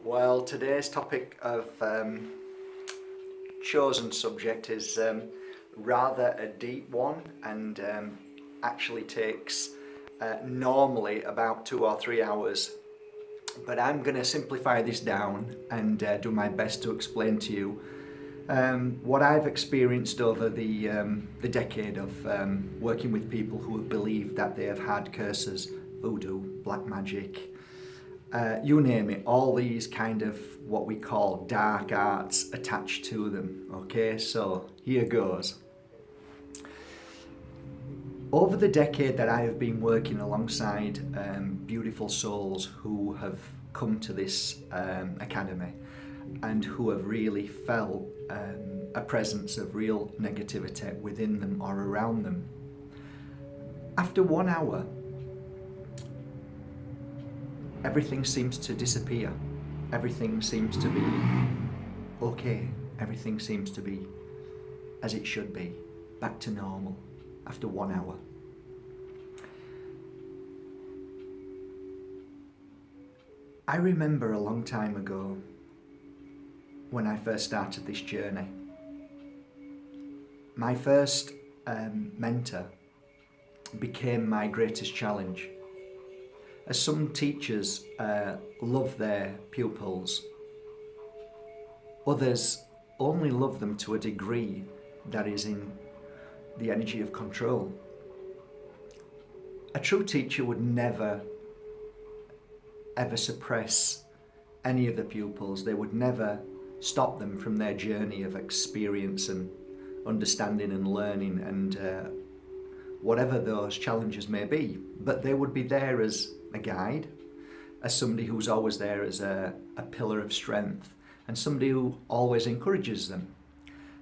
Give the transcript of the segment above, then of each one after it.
Well, today's topic of chosen subject is rather a deep one and actually takes normally about 2 or 3 hours. But I'm going to simplify this down and do my best to explain to you what I've experienced over the decade of working with people who have believed that they have had curses, voodoo, black magic, you name it, all these kind of what we call dark arts attached to them. Okay, so here goes. Over the decade that I have been working alongside beautiful souls who have come to this academy and who have really felt a presence of real negativity within them or around them, after 1 hour, everything seems to disappear. Everything seems to be okay. Everything seems to be as it should be, back to normal after 1 hour. I remember a long time ago when I first started this journey. My first mentor became my greatest challenge. As some teachers love their pupils, others only love them to a degree that is in the energy of control. A true teacher would never ever suppress any of the pupils. They would never stop them from their journey of experience and understanding and learning and whatever those challenges may be. But they would be there as a guide, as somebody who's always there as a pillar of strength, and somebody who always encourages them.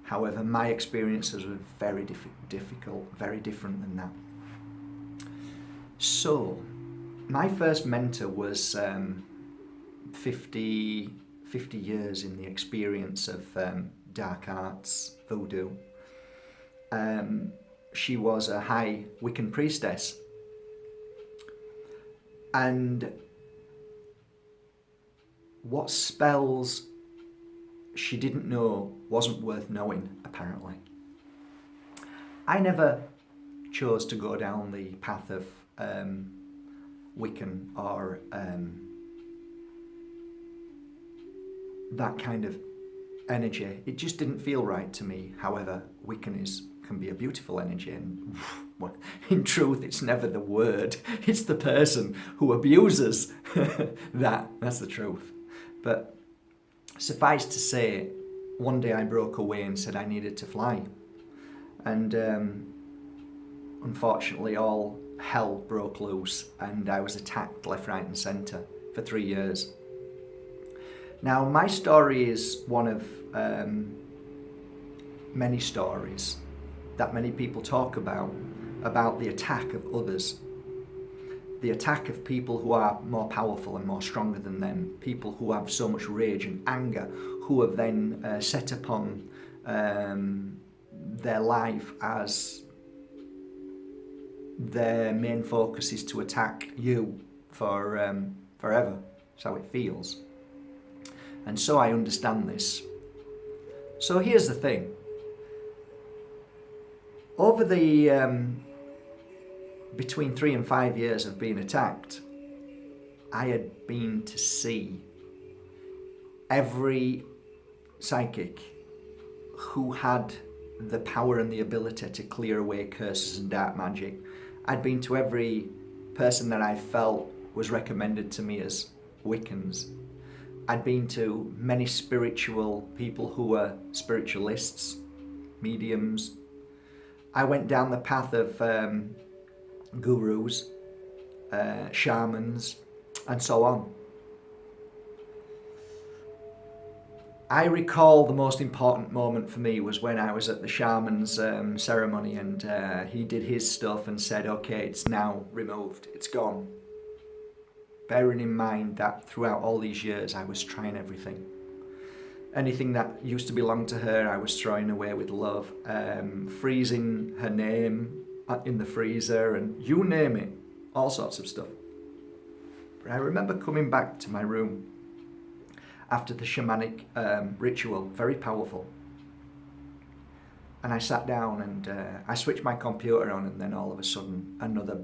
However, my experiences were very difficult, very different than that. So, my first mentor was 50 years in the experience of dark arts, voodoo. She was a high Wiccan priestess. And what spells she didn't know wasn't worth knowing, apparently. I never chose to go down the path of Wiccan or that kind of energy. It just didn't feel right to me. However, Wiccan can be a beautiful energy, and well, in truth, it's never the word, it's the person who abuses that's the truth. But suffice to say, one day I broke away and said I needed to fly. And unfortunately, all hell broke loose and I was attacked left, right and centre for 3 years. Now, my story is one of many stories that many people talk about the attack of others, the attack of people who are more powerful and more stronger than them, people who have so much rage and anger, who have then set upon their life as their main focus is to attack you for forever. That's how it feels. And so I understand this. So here's the thing. Over the between 3 and 5 years of being attacked, I had been to see every psychic who had the power and the ability to clear away curses and dark magic. I'd been to every person that I felt was recommended to me as Wiccans. I'd been to many spiritual people who were spiritualists, mediums. I went down the path of gurus, shamans, and so on. I recall the most important moment for me was when I was at the shaman's ceremony and he did his stuff and said, okay, it's now removed, it's gone. Bearing in mind that throughout all these years I was trying everything. Anything that used to belong to her I was throwing away with love, freezing her name in the freezer and you name it, all sorts of stuff. But I remember coming back to my room after the shamanic ritual, very powerful. And I sat down and I switched my computer on, and then all of a sudden another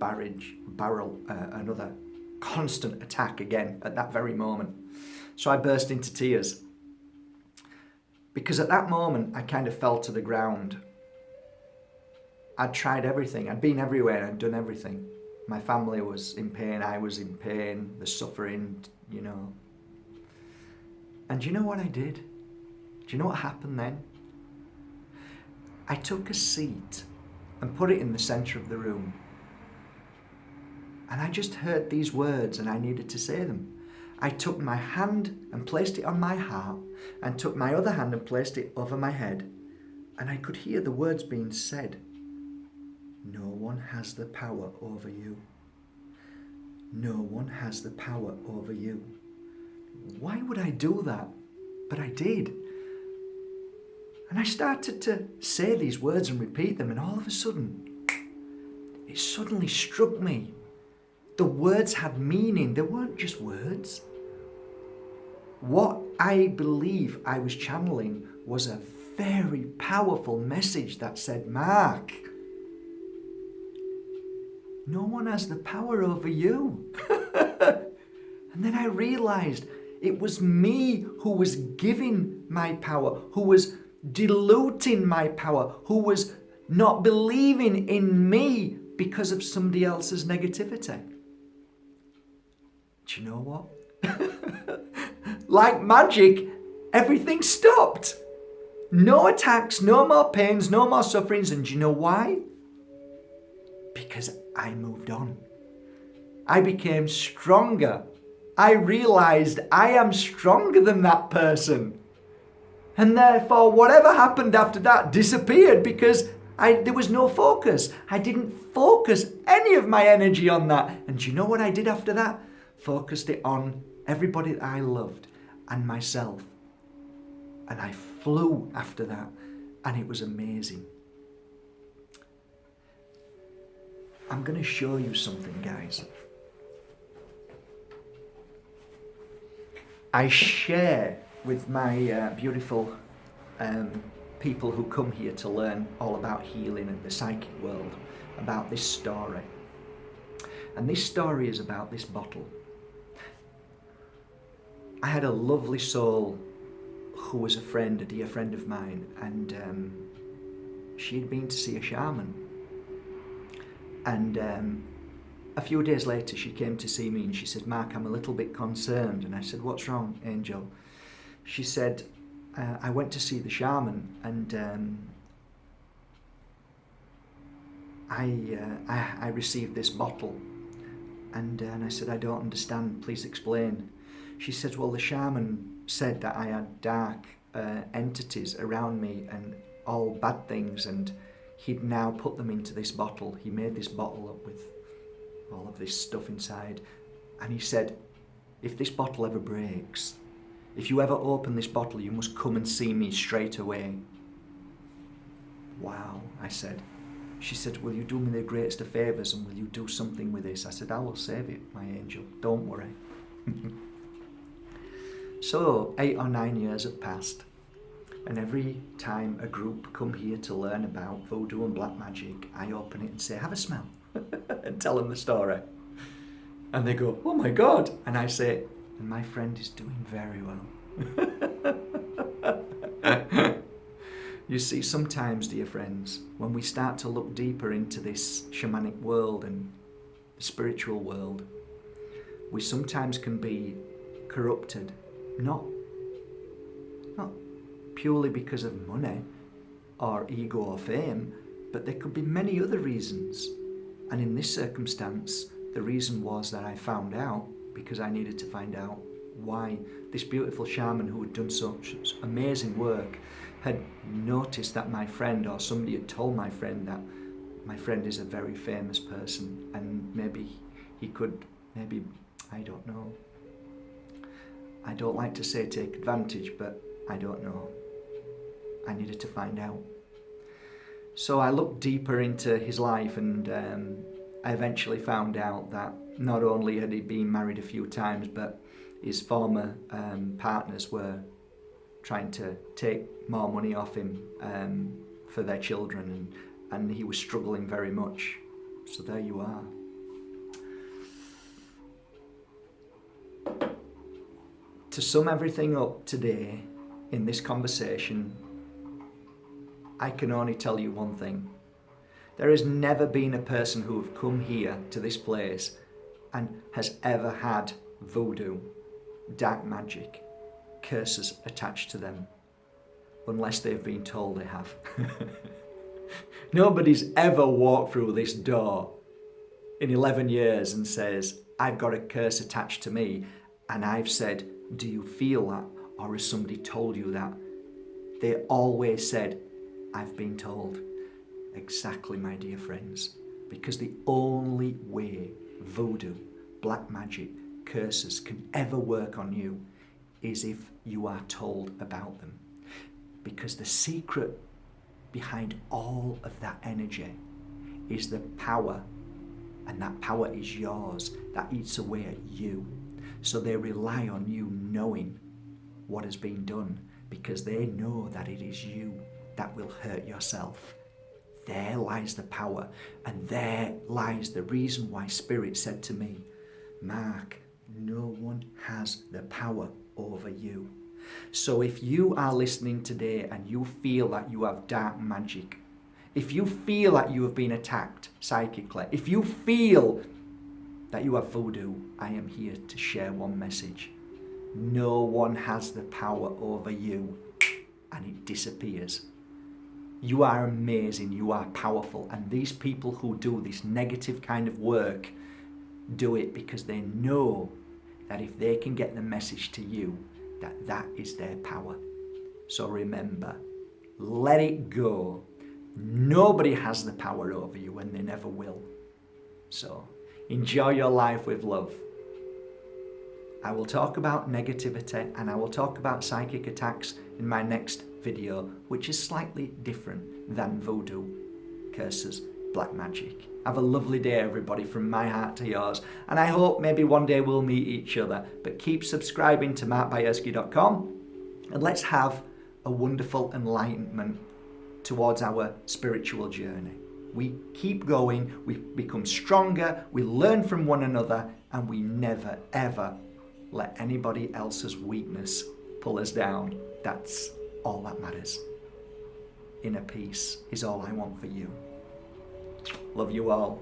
another constant attack again at that very moment. So I burst into tears, because at that moment I kind of fell to the ground. I'd tried everything, I'd been everywhere, I'd done everything. My family was in pain, I was in pain, the suffering, you know. And do you know what I did? Do you know what happened then? I took a seat and put it in the centre of the room. And I just heard these words and I needed to say them. I took my hand and placed it on my heart, and took my other hand and placed it over my head. And I could hear the words being said. No one has the power over you. No one has the power over you. Why would I do that? But I did. And I started to say these words and repeat them, and all of a sudden, it suddenly struck me. The words had meaning. They weren't just words. What I believe I was channeling was a very powerful message that said, Mark, no one has the power over you. And then I realized it was me who was giving my power, who was diluting my power, who was not believing in me because of somebody else's negativity. Do you know what? Like magic, everything stopped. No attacks, no more pains, no more sufferings. And do you know why? Because I moved on. I became stronger. I realized I am stronger than that person. And therefore, whatever happened after that disappeared, because there was no focus. I didn't focus any of my energy on that. And do you know what I did after that? Focused it on everybody that I loved and myself. And I flew after that. And it was amazing. I'm going to show you something, guys. I share with my beautiful people who come here to learn all about healing and the psychic world, about this story. And this story is about this bottle. I had a lovely soul who was a dear friend of mine, and she had been to see a shaman. And a few days later she came to see me and she said, Mark, I'm a little bit concerned. And I said, what's wrong, Angel? She said, I went to see the shaman, and I received this bottle. And I said, I don't understand, please explain. She said, well, the shaman said that I had dark entities around me and all bad things, and he'd now put them into this bottle. He made this bottle up with all of this stuff inside. And he said, if this bottle ever breaks, if you ever open this bottle, you must come and see me straight away. Wow, I said. She said, will you do me the greatest of favours and will you do something with this? I said, I will save it, my angel. Don't worry. So 8 or 9 years have passed. And every time a group come here to learn about voodoo and black magic, I open it and say, have a smell, and tell them the story. And they go, oh my God. And I say, and my friend is doing very well. You see, sometimes, dear friends, when we start to look deeper into this shamanic world and the spiritual world, we sometimes can be corrupted, not purely because of money or ego or fame, but there could be many other reasons. And in this circumstance, the reason was that I found out, because I needed to find out why this beautiful shaman who had done such amazing work had noticed that my friend, or somebody had told my friend that my friend is a very famous person, and maybe he could, I don't know. I don't like to say take advantage, but I don't know. I needed to find out. So I looked deeper into his life, and I eventually found out that not only had he been married a few times, but his former partners were trying to take more money off him for their children, and he was struggling very much. So there you are. To sum everything up today in this conversation, I can only tell you one thing. There has never been a person who have come here to this place and has ever had voodoo, dark magic, curses attached to them, unless they've been told they have. Nobody's ever walked through this door in 11 years and says, I've got a curse attached to me, and I've said, do you feel that? Or has somebody told you that? They always said, I've been told. Exactly, my dear friends, because the only way voodoo, black magic, curses can ever work on you is if you are told about them. Because the secret behind all of that energy is the power, and that power is yours, that eats away at you. So they rely on you knowing what has been done, because they know that it is you that will hurt yourself. There lies the power, and there lies the reason why Spirit said to me, Mark, no one has the power over you. So if you are listening today and you feel that you have dark magic, if you feel that you have been attacked psychically, if you feel that you have voodoo, I am here to share one message. No one has the power over you, and it disappears. You are amazing, you are powerful, and these people who do this negative kind of work do it because they know that if they can get the message to you, that is their power. So remember, let it go. Nobody has the power over you, and they never will. So enjoy your life with love. I will talk about negativity, and I will talk about psychic attacks in my next video, which is slightly different than voodoo, curses, black magic. Have a lovely day, everybody, from my heart to yours, and I hope maybe one day we'll meet each other. But keep subscribing to markbajerski.com, and let's have a wonderful enlightenment towards our spiritual journey. We keep going, we become stronger, we learn from one another, and we never ever let anybody else's weakness pull us down. That's all that matters. Inner peace is all I want for you. Love you all.